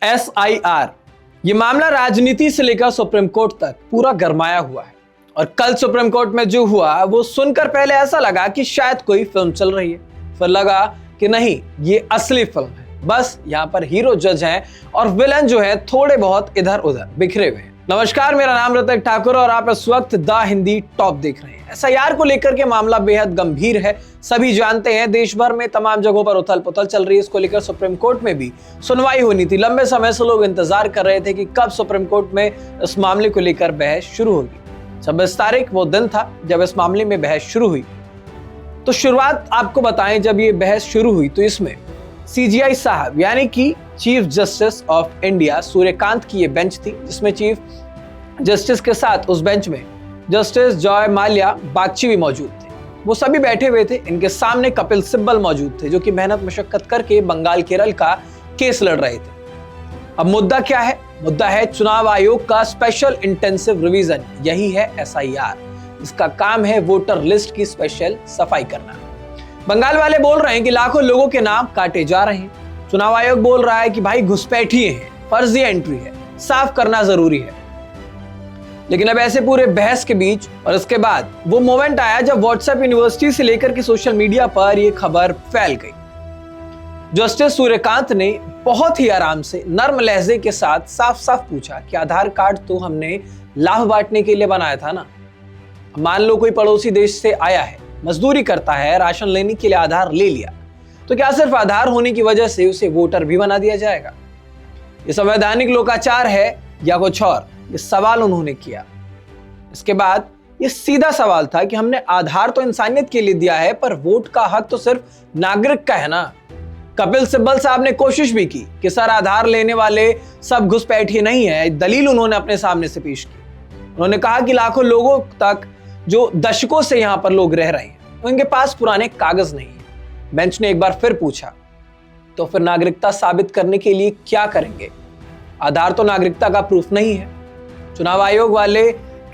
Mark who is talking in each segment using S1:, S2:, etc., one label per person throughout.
S1: SIR ये मामला राजनीति से लेकर सुप्रीम कोर्ट तक पूरा गरमाया हुआ है और कल सुप्रीम कोर्ट में जो हुआ वो सुनकर पहले ऐसा लगा कि शायद कोई फिल्म चल रही है, फिर लगा कि नहीं ये असली फिल्म है। बस यहाँ पर हीरो जज हैं और विलन जो है थोड़े बहुत इधर उधर बिखरे हुए हैं। नमस्कार, मेरा नाम ऋतिक ठाकुर और आप इस वक्त द हिंदी टॉप देख रहे हैं। SIR को लेकर के मामला बेहद गंभीर है, सभी जानते हैं। देश भर में तमाम जगहों पर उथल पुथल चल रही है। इसको लेकर सुप्रीम कोर्ट में भी सुनवाई होनी थी। लंबे समय से लोग इंतजार कर रहे थे कि कब सुप्रीम कोर्ट में इस मामले को लेकर बहस शुरू होगी। 26 तारीख वो दिन था जब इस मामले में बहस शुरू हुई। तो शुरुआत आपको बताएं, जब ये बहस शुरू हुई तो इसमें CJI साहब यानी कि chief justice of India Suryakant की ये बेंच थी, जिसमें चीफ जस्टिस के साथ उस बेंच में जस्टिस जॉय माल्या बागची भी मौजूद थे। वो सभी बैठे हुए थे। इनके सामने कपिल सिब्बल मौजूद थे, जो कि मेहनत मशक्कत करके बंगाल केरल का केस लड़ रहे थे। अब मुद्दा क्या है? मुद्दा है चुनाव आयोग का स्पेशल इंटेंसिव रिवीजन। यही है SIR। इसका काम है वोटर लिस्ट की स्पेशल सफाई करना। बंगाल वाले बोल रहे हैं कि लाखों लोगों के नाम काटे जा रहे हैं। चुनाव आयोग बोल रहा है कि भाई घुसपैठिए हैं, फर्जी एंट्री है, साफ करना जरूरी है। लेकिन अब ऐसे पूरे बहस के बीच और इसके बाद वो मोमेंट आया जब व्हाट्सएप यूनिवर्सिटी से लेकर के सोशल मीडिया पर ये खबर फैल गई। जस्टिस सूर्यकांत ने बहुत ही आराम से नर्म लहजे के साथ साफ साफ पूछा कि आधार कार्ड तो हमने लाभ बांटने के लिए बनाया था ना। मान लो कोई पड़ोसी देश से आया है, मजदूरी करता है, राशन लेने के लिए आधार ले लिया, तो क्या सिर्फ आधार होने की वजह से उसे वोटर भी बना दिया जाएगा? ये संवैधानिक लोकाचार है या कुछ और? ये सवाल उन्होंने किया। इसके बाद ये सीधा सवाल था कि हमने आधार तो इंसानियत के लिए दिया है, पर वोट का हक तो सिर्फ नागरिक का है ना। कपिल सिब्बल साहब ने कोशिश भी की कि सर आधार लेने वाले सब घुसपैठिए नहीं है। दलील उन्होंने अपने सामने से पेश की। उन्होंने कहा कि लाखों लोगों तक जो दशकों से यहां पर लोग रह रहे हैं, उनके पास पुराने कागज नहीं है। बेंच ने एक बार फिर पूछा, तो फिर नागरिकता साबित करने के लिए क्या करेंगे? आधार तो नागरिकता का प्रूफ नहीं है। चुनाव आयोग वाले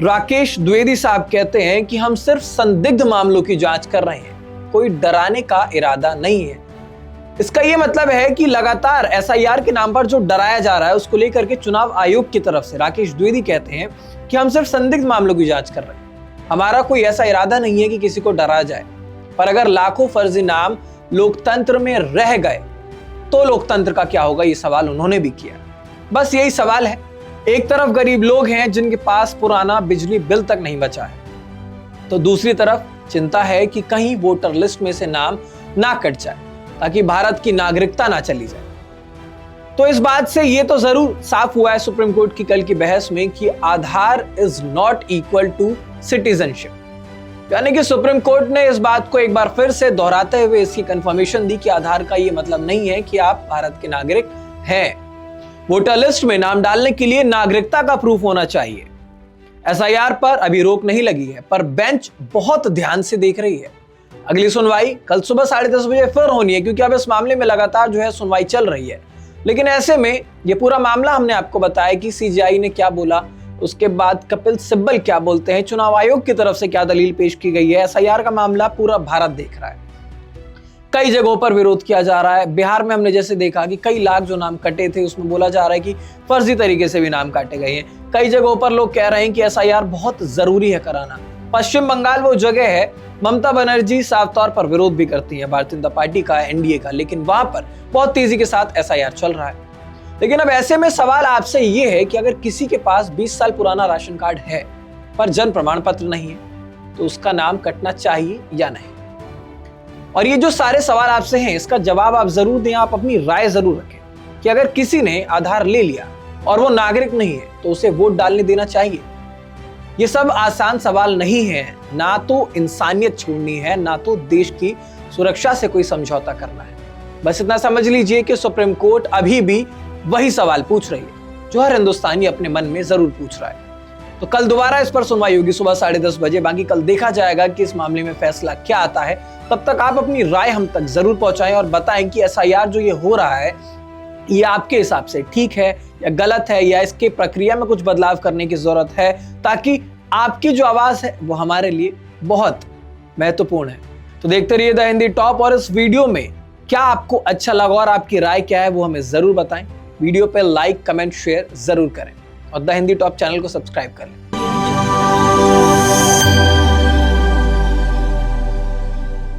S1: राकेश द्विवेदी साहब कहते हैं कि हम सिर्फ संदिग्ध मामलों की जांच कर रहे हैं, कोई डराने का इरादा नहीं है। इसका यह मतलब है कि लगातार SIR के नाम पर जो डराया जा रहा है, उसको लेकर के चुनाव आयोग की तरफ से राकेश द्विवेदी कहते हैं कि हम सिर्फ संदिग्ध मामलों की जांच कर रहे हैं, हमारा कोई ऐसा इरादा नहीं है कि किसी को डराया जाए। पर अगर लाखों फर्जी नाम लोकतंत्र में रह गए तो लोकतंत्र का क्या होगा? ये सवाल उन्होंने भी किया। बस यही सवाल है। एक तरफ गरीब लोग हैं जिनके पास पुराना बिजली बिल तक नहीं बचा है, तो दूसरी तरफ चिंता है कि कहीं वोटर लिस्ट में से नाम ना कट जाए, ताकि भारत की नागरिकता ना चली जाए। तो इस बात से ये तो जरूर साफ हुआ है सुप्रीम कोर्ट की कल की बहस में कि Aadhaar is not equal to citizenship. यानी कि सुप्रीम कोर्ट ने इस बात को एक बार फिर से दोहराते हुए इसकी कंफर्मेशन दी कि आधार का ये मतलब नहीं है कि आप भारत के नागरिक हैं। वोटर लिस्ट में नाम डालने के लिए नागरिकता का प्रूफ होना चाहिए। SIR पर अभी रोक नहीं लगी है, पर बेंच बहुत ध्यान से देख रही है। अगली सुनवाई कल सुबह 10:30 बजे फिर होनी है, क्योंकि अब इस मामले में लगातार जो है सुनवाई चल रही है। लेकिन ऐसे में ये पूरा मामला हमने आपको बताया कि CJI ने क्या बोला, उसके बाद कपिल सिब्बल क्या बोलते हैं, चुनाव आयोग की तरफ से क्या दलील पेश की गई है। SIR का मामला पूरा भारत देख रहा है। कई जगहों पर विरोध किया जा रहा है। बिहार में हमने जैसे देखा कि कई लाख जो नाम कटे थे, उसमें बोला जा रहा है कि फर्जी तरीके से भी नाम काटे गए हैं। कई जगहों पर लोग कह रहे हैं कि SIR बहुत जरूरी है कराना। पश्चिम बंगाल वो जगह है, ममता बनर्जी साफ तौर पर विरोध भी करती है भारतीय जनता पार्टी का, NDA का, लेकिन वहां पर बहुत तेजी के साथ SIR चल रहा है। लेकिन अब ऐसे में सवाल आपसे ये है कि अगर किसी के पास 20 साल पुराना राशन कार्ड है पर जन्म प्रमाण पत्र नहीं है, तो उसका नाम कटना चाहिए या नहीं? और ये जो सारे सवाल आपसे हैं, इसका जवाब आप जरूर दें। आप अपनी राय जरूर रखें कि अगर किसी ने आधार ले लिया और वो नागरिक नहीं है, तो उसे वोट डालने देना चाहिए? ये सब आसान सवाल नहीं है। ना तो इंसानियत छोड़नी है, ना तो देश की सुरक्षा से कोई समझौता करना है। बस इतना समझ लीजिए कि सुप्रीम कोर्ट अभी भी वही सवाल पूछ रही है जो हर हिंदुस्तानी अपने मन में जरूर पूछ रहा है। तो कल दोबारा इस पर सुनवाई होगी सुबह 10:30 बजे। बाकी कल देखा जाएगा कि इस मामले में फैसला क्या आता है। तब तक आप अपनी राय हम तक जरूर पहुंचाएं और बताएं कि SIR जो ये हो रहा है, ये आपके हिसाब से ठीक है या गलत है, या इसके प्रक्रिया में कुछ बदलाव करने की जरूरत है, ताकि आपकी जो आवाज है वो हमारे लिए बहुत महत्वपूर्ण है। तो देखते रहिए द हिंदी टॉप, और इस वीडियो में क्या आपको अच्छा लगा और आपकी राय क्या है वो हमें जरूर बताएं। वीडियो पे लाइक कमेंट शेयर जरूर करें और द हिंदी टॉप चैनल को सब्सक्राइब कर लें।